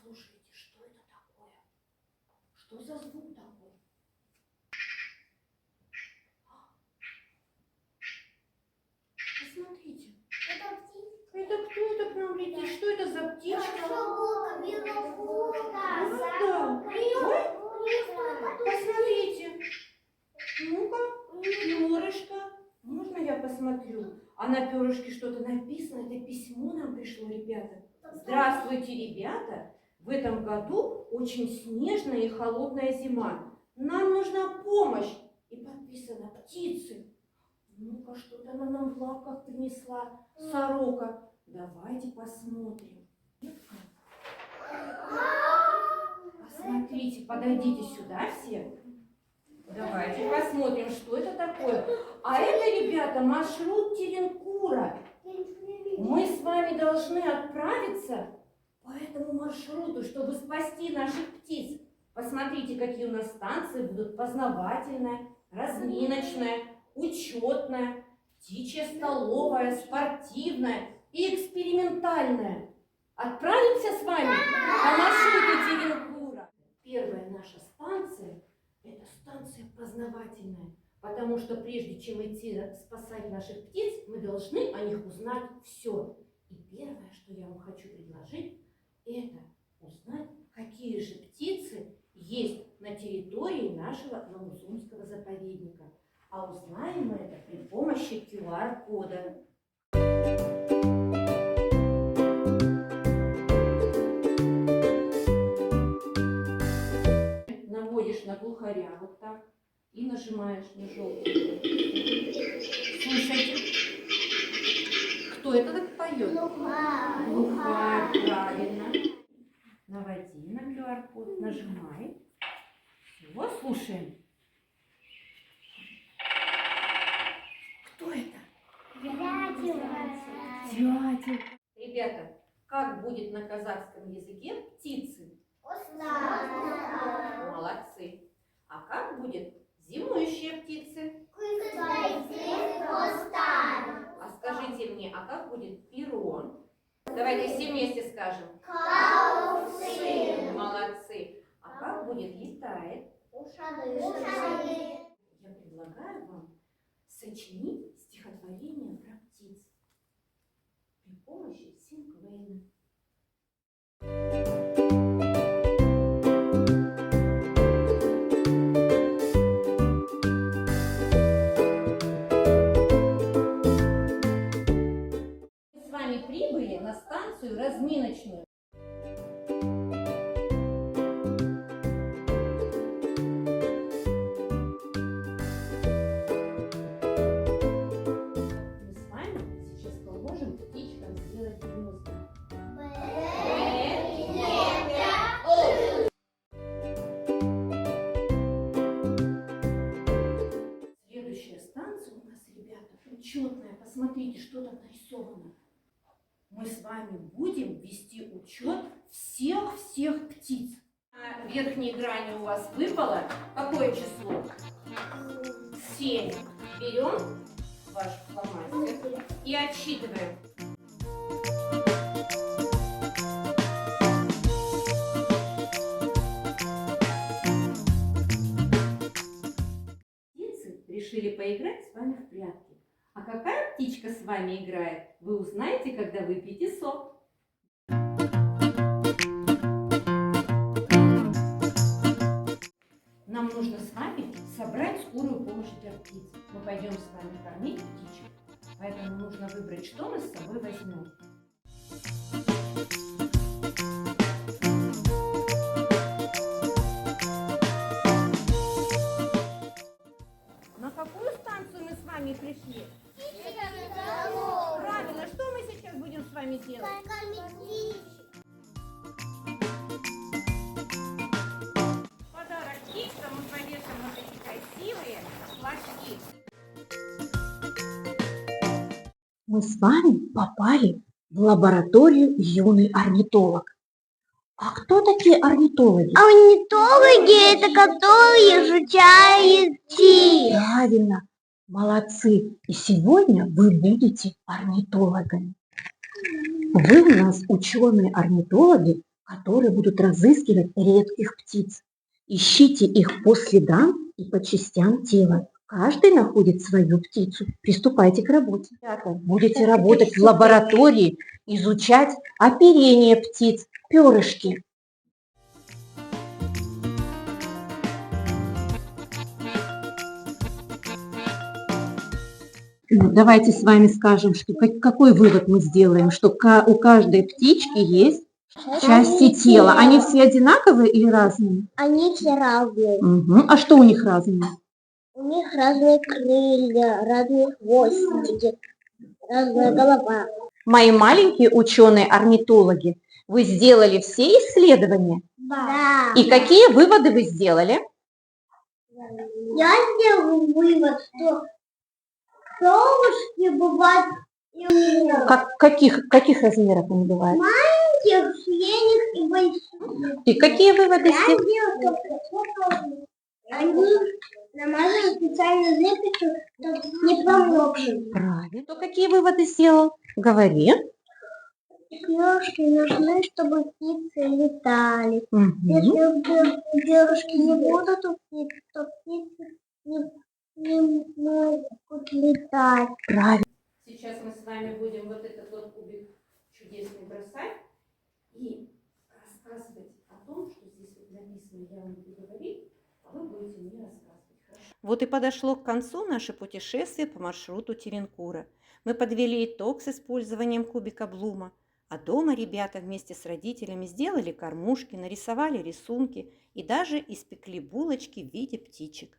Слушайте, что это такое? Что за звук такой? Посмотрите. Это кто это к нам летит? Что это за птичка? Посмотрите. Ну-ка, перышко. Можно я посмотрю? А на перышке что-то написано. Это письмо нам пришло, ребята. Здравствуйте, ребята. В этом году очень снежная и холодная зима. Нам нужна помощь. И подписано птицы. Ну-ка, что-то она нам в лапках принесла. Сорока. Давайте посмотрим. Посмотрите, подойдите сюда все. Давайте посмотрим, что это такое. А это, ребята, маршрут Теренкура. Мы с вами должны отправиться по этому маршруту, чтобы спасти наших птиц. Посмотрите, какие у нас станции будут: познавательная, разминочная, учетная, птичья столовая, спортивная и экспериментальная. Отправимся с вами по маршруту Теренкура. Первая наша станция – это станция познавательная, потому что прежде чем идти спасать наших птиц, мы должны о них узнать все. И первое, что я вам хочу предложить, это узнать, какие же птицы есть на территории нашего Наузумского заповедника. А узнаем мы это при помощи QR-кода. Наводишь на глухаря вот так и нажимаешь на желтый. Слушайте, кто это так поет? Глухарь, правильно. Наводи на QR-код, нажимай. Все, слушаем. Кто это? Дятел. Ребята, как будет на казахском языке птицы? Молодцы. А как будет зимующие птицы? А скажите мне, а как будет перо? Давайте все вместе скажем. Молодцы. А как будет летает? Я предлагаю вам сочинить стихотворение про птиц при помощи Синквейна. Мы с вами прибыли на станцию разминочную. Учетная, посмотрите, что там нарисовано. Мы с вами будем вести учет всех птиц. На верхней грани у вас выпало какое число? 7. Берем ваш фломастер и отсчитываем. Птицы решили поиграть с вами в прятки. А какая птичка с вами играет, вы узнаете, когда выпьете сок. Нам нужно с вами собрать скорую помощь для птиц. Мы пойдем с вами кормить птичек, поэтому нужно выбрать, что мы с собой возьмем. На какую станцию мы с вами пришли? Правильно, что мы сейчас будем с вами делать? Подарок птичкам мы повешаем вот эти красивые флажки. Мы с вами попали в лабораторию «Юный орнитолог». А кто такие орнитологи? Орнитологи – это которые изучают птиц. Правильно, молодцы. И сегодня вы будете орнитологами. Вы у нас ученые-орнитологи, которые будут разыскивать редких птиц. Ищите их по следам и по частям тела. Каждый находит свою птицу. Приступайте к работе. Ребята, будете работать в лаборатории, изучать оперение птиц, перышки. Давайте с вами скажем, что какой вывод мы сделаем, что у каждой птички есть части тела. Они все одинаковые или разные? Они все разные. Угу. А что у них разное? У них разные крылья, разные хвостики, разная голова. Мои маленькие ученые-орнитологи, вы сделали все исследования? Да. И какие выводы вы сделали? Я сделал вывод, что совушки бывают Каких размеров они бывают? маленьких, средних и больших. И какие выводы Я сделали? сделал, что они намазали специально лепечью, чтобы не промокли. Правильно. Кто какие выводы сделал? Говори. Перышки нужны, чтобы птицы летали. Угу. Если перышки не будут у птиц, то птицы не могут летать. Правильно. Сейчас мы с вами будем вот этот вот кубик чудесный бросать и рассказывать о том, что здесь вот написано, я вам буду говорить, а вы будете мне рассказывать. Хорошо? Вот и подошло к концу наше путешествие по маршруту Теренкура. Мы подвели итог с использованием кубика Блума, а дома ребята вместе с родителями сделали кормушки, нарисовали рисунки и даже испекли булочки в виде птичек.